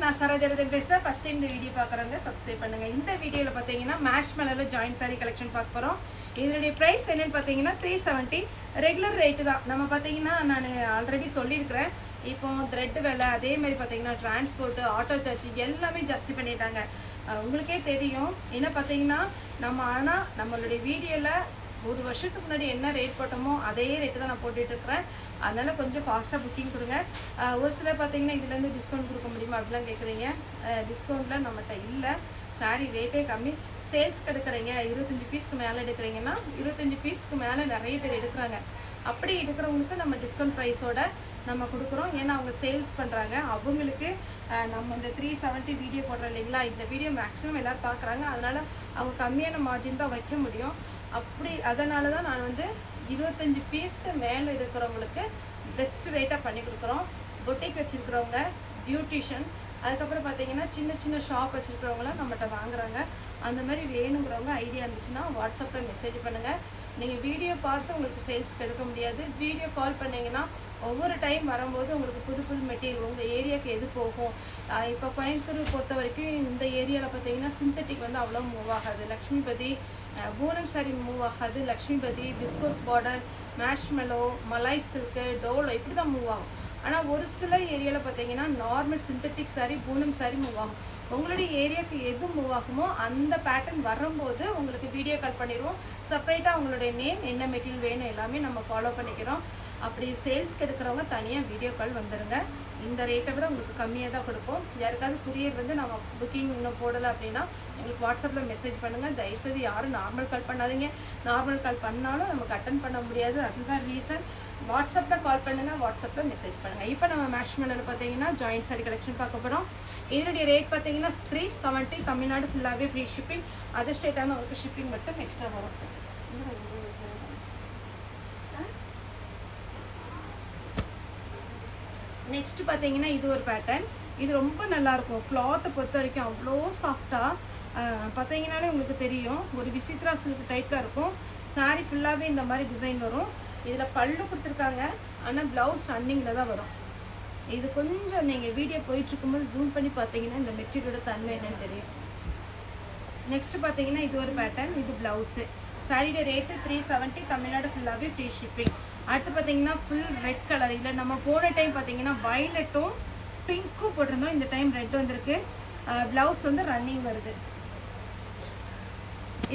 நான் சரோஜரதன் பேசுகிறேன். First time இந்த வீடியோ பார்க்குறவங்க சப்ஸ்கிரைப் பண்ணுங்கள். இந்த வீடியோவில் பார்த்தீங்கன்னா மேஷ்மெலோவில் ஜாயின்ட் சாரி கலெக்ஷன் பார்க்க போகிறோம். இதனுடைய ப்ரைஸ் என்னென்னு பார்த்தீங்கன்னா 370 ரெகுலர் ரேட்டு தான். நம்ம பார்த்தீங்கன்னா நான் ஆல்ரெடி சொல்லியிருக்கிறேன். இப்போ த்ரெட் விலை அதே மாதிரி பார்த்தீங்கன்னா டிரான்ஸ்போர்ட்டு ஆட்டோ சார்ஜ் எல்லாமே ஜாஸ்தி பண்ணிட்டாங்க. உங்களுக்கே தெரியும். என்ன பார்த்தீங்கன்னா ஆனால் நம்மளுடைய வீடியோவில் ஒரு வருஷத்துக்கு முன்னாடி என்ன ரேட் போட்டோமோ அதே ரேட்டு தான் நான் போட்டுட்ருக்கிறேன். அதனால் கொஞ்சம் ஃபாஸ்ட்டாக புக்கிங் கொடுங்க. ஒரு சிலர் பார்த்தீங்கன்னா இதுலேருந்து டிஸ்கவுண்ட் கொடுக்க முடியுமா அப்படிலாம் கேட்குறீங்க. டிஸ்கவுண்ட்டில் நம்மகிட்ட இல்லை. சாரி ரேட்டே கம்மி. சேல்ஸ்க்கு எடுக்கிறீங்க 25 பீஸ்க்கு மேலே எடுக்கிறீங்கன்னா 25 பீஸ்க்கு மேலே நிறைய பேர் எடுக்கிறாங்க. அப்படி எடுக்கிறவங்களுக்கு நம்ம டிஸ்கவுண்ட் ப்ரைஸோட நம்ம கொடுக்குறோம். ஏன்னா அவங்க சேல்ஸ் பண்ணுறாங்க. அவங்களுக்கு நம்ம இந்த 370 வீடியோ போடுறோம் இல்லைங்களா, இந்த வீடியோ மேக்ஸிமம் எல்லோரும் பார்க்குறாங்க. அதனால் அவங்க கம்மியான மார்ஜின் தான் வைக்க முடியும். அதனால தான் நான் வந்து 25 பீஸ்க்கு மேலே இருக்கிறவங்களுக்கு பெஸ்ட் ரேட்டாக பண்ணி கொடுக்குறோம். பொட்டிக் வச்சுருக்கிறவங்க, பியூட்டிஷியன், அதுக்கப்புறம் பார்த்தீங்கன்னா சின்ன சின்ன ஷாப் வச்சுருக்கிறவங்களாம் நம்மகிட்ட வாங்குறாங்க. அந்த மாதிரி வேணுங்கிறவங்க ஐடியா இருந்துச்சுன்னா வாட்ஸ்அப்பில் மெசேஜ் பண்ணுங்கள். நீங்கள் வீடியோ பார்த்து உங்களுக்கு சேல்ஸ்க்கு எடுக்க முடியாது. வீடியோ கால் பண்ணிங்கன்னா ஒவ்வொரு டைம் வரும்போது உங்களுக்கு புது புது மெட்டீரியல் உங்கள் ஏரியாவுக்கு எது போகும். இப்போ கோயம்புத்தூர் பொறுத்த வரைக்கும் இந்த ஏரியாவில் பார்த்தீங்கன்னா சிந்தட்டிக் வந்து அவ்வளோ மூவ் ஆகாது. லக்ஷ்மிபதி பூனம் சாரி மூவ் ஆகாது. Lakshmipathi, viscose border, marshmallow, malai silk, டோலோ இப்படி தான் மூவ் ஆகும். ஆனால் ஒரு சில ஏரியாவில் பார்த்தீங்கன்னா normal synthetic sari, Poonam sari move ஆகும். உங்களுடைய ஏரியாவுக்கு எது மூவ் ஆகுமோ அந்த பேட்டர்ன் வரும்போது உங்களுக்கு வீடியோ கால் பண்ணிடுவோம். செப்பரேட்டாக உங்களுடைய நேம், என்ன மெட்டீரியல் வேணும் எல்லாமே நம்ம ஃபாலோ பண்ணிக்கிறோம். அப்படி சேல்ஸ்க்கு எடுக்கிறவங்க தனியாக வீடியோ கால் வந்துடுங்க. இந்த ரேட்டை விட உங்களுக்கு கம்மியாக தான் கொடுப்போம். யாருக்காவது குரியர் வந்து நம்ம புக்கிங் இன்னும் போடலை அப்படின்னா எங்களுக்கு வாட்ஸ்அப்பில் மெசேஜ் பண்ணுங்கள். தயவுசெய்து யாரும் நார்மல் கால் பண்ணாதீங்க. நார்மல் கால் பண்ணாலும் நமக்கு அட்டன் பண்ண முடியாது. அதுதான் ரீசன். வாட்ஸ்அப்பில் கால் பண்ணுங்கள், வாட்ஸ்அப்பில் மெசேஜ் பண்ணுங்கள். இப்போ நம்ம மேஷ்மெலோவில் பார்த்தீங்கன்னா ஜாயின்ட் சாரி கலெக்ஷன் பார்க்க போகிறோம். இதனுடைய ரேட் பார்த்தீங்கன்னா 370. தமிழ்நாடு ஃபுல்லாகவே ஃப்ரீ ஷிப்பிங். அதர் ஸ்டேட்டான உங்களுக்கு ஷிப்பிங் மட்டும் எக்ஸ்ட்ரா வரும். நெக்ஸ்ட் பார்த்தீங்கன்னா இது ஒரு பேட்டர்ன். இது ரொம்ப நல்லாயிருக்கும். கிளாத்தை பொறுத்த வரைக்கும் அவ்வளோ சாஃப்டாக பார்த்தீங்கன்னாலே உங்களுக்கு தெரியும். ஒரு விசித்ரா சில்க் டைப்பில் இருக்கும். சாரீ ஃபுல்லாகவே இந்த மாதிரி டிசைன் வரும். இதில் பல்லு கொடுத்துருக்காங்க. ஆனால் ப்ளவுஸ் ரன்னிங்கில் தான் வரும். இது கொஞ்சம் நீங்கள் வீடியோ போயிட்டுருக்கும்போது ஜூம் பண்ணி பார்த்தீங்கன்னா இந்த மெட்டீரியலோட தன்மை என்னன்னு தெரியும். நெக்ஸ்ட்டு பார்த்தீங்கன்னா இது ஒரு பேட்டர்ன். இது ப்ளவுஸு. சாரியோட ரேட்டு 370. தமிழ்நாடு ஃபுல்லாகவே ஃப்ரீ ஷிப்பிங். அடுத்து பார்த்தீங்கன்னா ஃபுல் ரெட் கலர். இல்லை நம்ம போன டைம் பார்த்தீங்கன்னா வைலட்டும் பிங்க்கும் போட்டிருந்தோம். இந்த டைம் ரெட் வந்திருக்கு. ப்ளவுஸ் வந்து ரன்னிங் வருது.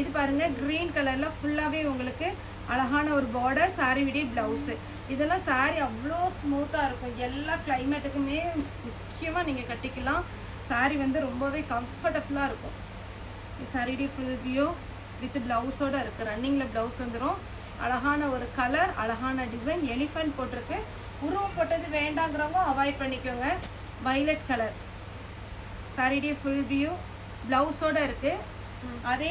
இது பாருங்கள் க்ரீன் கலரில் ஃபுல்லாகவே உங்களுக்கு அழகான ஒரு பார்டர். சாரி விடி ப்ளவுஸு. இதெல்லாம் சாரி அவ்வளோ ஸ்மூத்தாக இருக்கும். எல்லா கிளைமேட்டுக்குமே முக்கியமாக நீங்கள் கட்டிக்கலாம். சாரி வந்து ரொம்பவே கம்ஃபர்டபுளாக இருக்கும். சாரிடி ஃபுல் வியூ வித் ப்ளவுஸோடு இருக்குது. ரன்னிங்கில் ப்ளவுஸ் வந்துடும். அழகான ஒரு கலர், அழகான டிசைன். எலிஃபென்ட் போட்டிருக்கு. உருவம் போட்டது வேண்டாங்கிறவங்க அவாய்ட் பண்ணிக்கோங்க. வைலட் கலர் சாரிடி ஃபுல் வியூ ப்ளவுஸோடு இருக்குது. அதே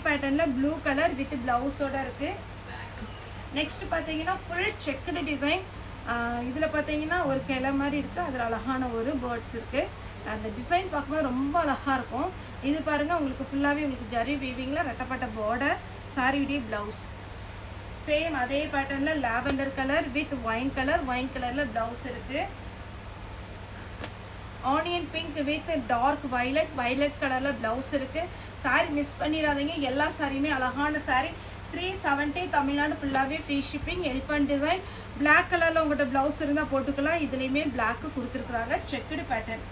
பேட்டர்னில் ப்ளூ கலர் வித் ப்ளவுஸோடு இருக்குது. நெக்ஸ்ட் பார்த்தீங்கன்னா ஃபுல் செக்குடு டிசைன். இதில் பார்த்தீங்கன்னா ஒரு கிளை மாதிரி இருக்குது. அதில் அழகான ஒரு பேர்ட்ஸ் இருக்குது. அந்த டிசைன் பார்க்கும்போது ரொம்ப அழகாக இருக்கும். இது பாருங்கள் உங்களுக்கு ஃபுல்லாகவே உங்களுக்கு ஜரி வீவிங்கில் ரெட்டப்பட்ட பார்டர். சாரியுடைய ப்ளவுஸ் சேம் அதே பேட்டர்னில் லாவெண்டர் கலர் வித் ஒயின் கலரில் ப்ளவுஸ் இருக்குது. Onion pink with dark violet கலரில் ப்ளவுஸ் இருக்குது. சாரி மிஸ் பண்ணிடாதீங்க. எல்லா சாரியுமே அழகான சாரி. 370. தமிழ்நாடு ஃபுல்லாகவே free shipping. Elephant design. Black கலரில் உங்கள்கிட்ட ப்ளவுஸ் இருந்தால் போட்டுக்கலாம். இதுலேயுமே பிளாக்கு கொடுத்துருக்குறாங்க. Checked pattern.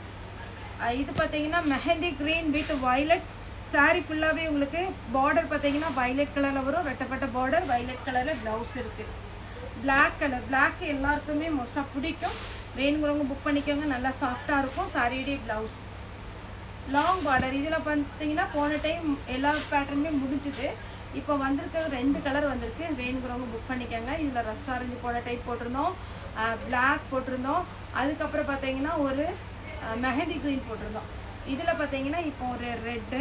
இது பார்த்தீங்கன்னா mehndi green with violet. Sari ஃபுல்லாகவே உங்களுக்கு பார்டர் பார்த்தீங்கன்னா வைலட் கலரில் வரும். ரெட்டப்பட்ட பார்டர். வைலட் கலரில் ப்ளவுஸ் இருக்குது. Black colour. பிளாக் எல்லாருக்குமே மோஸ்ட்டாக பிடிக்கும். வேணுங்கிறவங்க புக் பண்ணிக்கோங்க. நல்லா சாஃப்டாக இருக்கும். சாரியுடைய ப்ளவுஸ் லாங் பார்டர். இதில் பார்த்தீங்கன்னா போன டைம் எல்லா பேட்டர்னுமே முடிஞ்சுது. இப்போ வந்திருக்கிறது 2 கலர் வந்திருக்கு. வேணுங்கிறவங்க புக் பண்ணிக்கோங்க. இதில் ரஸ்ட் ஆரஞ்சு போன டைப் போட்டிருந்தோம், பிளாக் போட்டிருந்தோம். அதுக்கப்புறம் பார்த்தீங்கன்னா ஒரு மெஹந்தி க்ரீன் போட்டிருந்தோம். இதில் பார்த்தீங்கன்னா இப்போ ஒரு ரெட்டு.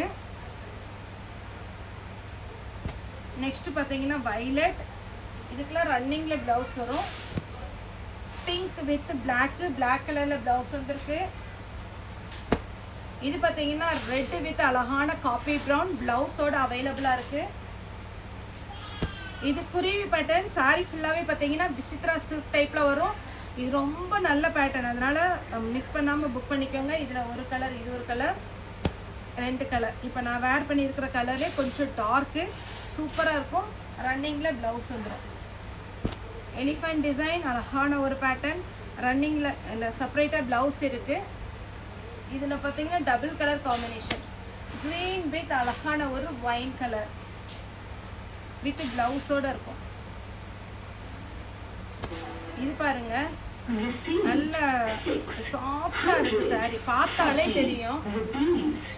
நெக்ஸ்ட்டு பார்த்தீங்கன்னா வைலட். இதுக்கெல்லாம் ரன்னிங்கில் ப்ளவுஸ் வரும். பிங்க் வித் பிளாக் கலரில் ப்ளவுஸ் வந்துருக்கு. இது பார்த்தீங்கன்னா ரெட் வித் அழகான காபி ப்ரௌன் ப்ளவுஸோடு அவைலபிளாக இருக்குது. இது குருவி பேட்டர்ன். சாரி ஃபுல்லாகவே பார்த்தீங்கன்னா விசித்ரா சில்க் டைப்பில் வரும். இது ரொம்ப நல்ல பேட்டர்ன், அதனால மிஸ் பண்ணாமல் புக் பண்ணிக்கோங்க. இதில் ஒரு கலர், இது ஒரு கலர், 2 கலர். இப்போ நான் வேர் பண்ணியிருக்கிற கலரே கொஞ்சம் டார்க்கு, சூப்பராக இருக்கும். ரன்னிங்கில் ப்ளவுஸ் வந்துடும். எலிஃபண்ட் டிசைன், அழகான ஒரு பேட்டர்ன். ரன்னிங்கில் இந்த செப்பரேட்டாக ப்ளவுஸ் இருக்குது. இதில் பார்த்தீங்கன்னா double colour combination, green with அழகான ஒரு ஒயின் கலர் வித் ப்ளவுஸோடு இருக்கும். இது பாருங்க, நல்ல சாஃப்டாக இருக்குது சாரி, பார்த்தாலே தெரியும்.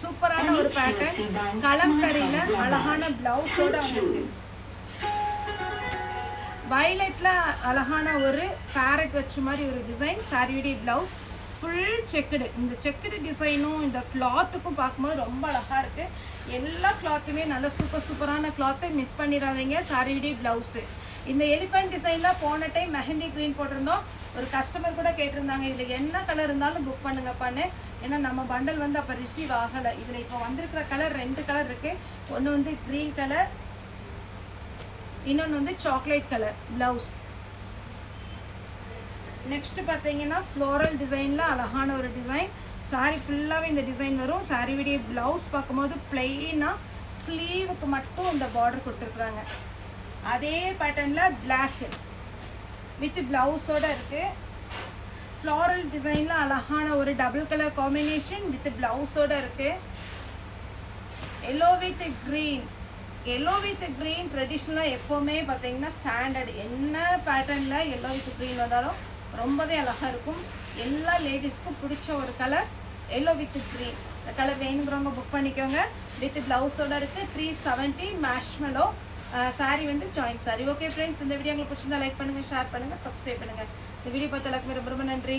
சூப்பரான ஒரு பேட்டர்ன், கலம்கரியில் அழகான ப்ளவுஸோடு வந்துருக்கு. வயலட்டில் அழகான ஒரு பேரட் வச்ச மாதிரி ஒரு டிசைன், சாரியுடைய ப்ளவுஸ் ஃபுல் செக்குடு. இந்த செக்குடு டிசைனும் இந்த கிளாத்துக்கும் பார்க்கும்போது ரொம்ப அழகாக இருக்குது. எல்லா கிளாத்துமே நல்ல சூப்பரான கிளாத்தை மிஸ் பண்ணிடாதீங்க. சாரியுடைய ப்ளவுஸு இந்த எலிஃபண்ட் டிசைனில் போன டைம் மெஹந்தி க்ரீன் போட்டிருந்தோம். ஒரு கஸ்டமர் கூட கேட்டிருந்தாங்க இதில் என்ன கலர் இருந்தாலும் புக் பண்ணுங்கப்பான்னு. ஏன்னா நம்ம பண்டல் வந்து அப்போ ரிசீவ் ஆகலை. இதில் இப்போ வந்திருக்கிற கலர் 2 கலர் இருக்குது. ஒன்று வந்து க்ரீன் கலர், இன்னொன்று வந்து சாக்லேட் கலர் ப்ளவுஸ். நெக்ஸ்ட் பார்த்தீங்கன்னா ஃப்ளோரல் டிசைனில் அழகான ஒரு டிசைன். சாரி ஃபுல்லாகவே இந்த டிசைன் வரும். சாரியுடைய ப்ளவுஸ் பார்க்கும்போது பிளெயினாக ஸ்லீவுக்கு மட்டும் இந்த பார்டர் கொடுத்துருக்குறாங்க. அதே பேட்டர்னில் பிளாக் வித் ப்ளவுஸோடு இருக்குது. ஃப்ளோரல் டிசைனில் அழகான ஒரு டபுள் கலர் காம்பினேஷன் வித் ப்ளவுஸோடு இருக்குது. Yellow with green, yellow with green ட்ரெடிஷ்னலாக எப்போவுமே பார்த்தீங்கன்னா ஸ்டாண்டர்ட். என்ன பேட்டர்னில் எல்லோ வித் க்ரீன் வந்தாலும் ரொம்பவே அழகாக இருக்கும். எல்லா லேடிஸ்க்கும் பிடிச்ச ஒரு கலர் எல்லோ வித் க்ரீன். இந்த கலர் வேணுங்கிறவங்க புக் பண்ணிக்கோங்க. வித் ப்ளவுஸோடு இருக்குது. 370 மேஷ்மெலோ சாரி வந்து ஜாயிண்ட் சாரி. ஓகே ஃப்ரெண்ட்ஸ், இந்த வீடியோ உங்களுக்கு பிடிச்சிருந்தா லைக் பண்ணுங்கள், ஷேர் பண்ணுங்கள், சப்ஸ்கிரைப் பண்ணுங்கள். இந்த வீடியோ பார்த்த எல்லாருக்குமே ரொம்ப ரொம்ப நன்றி.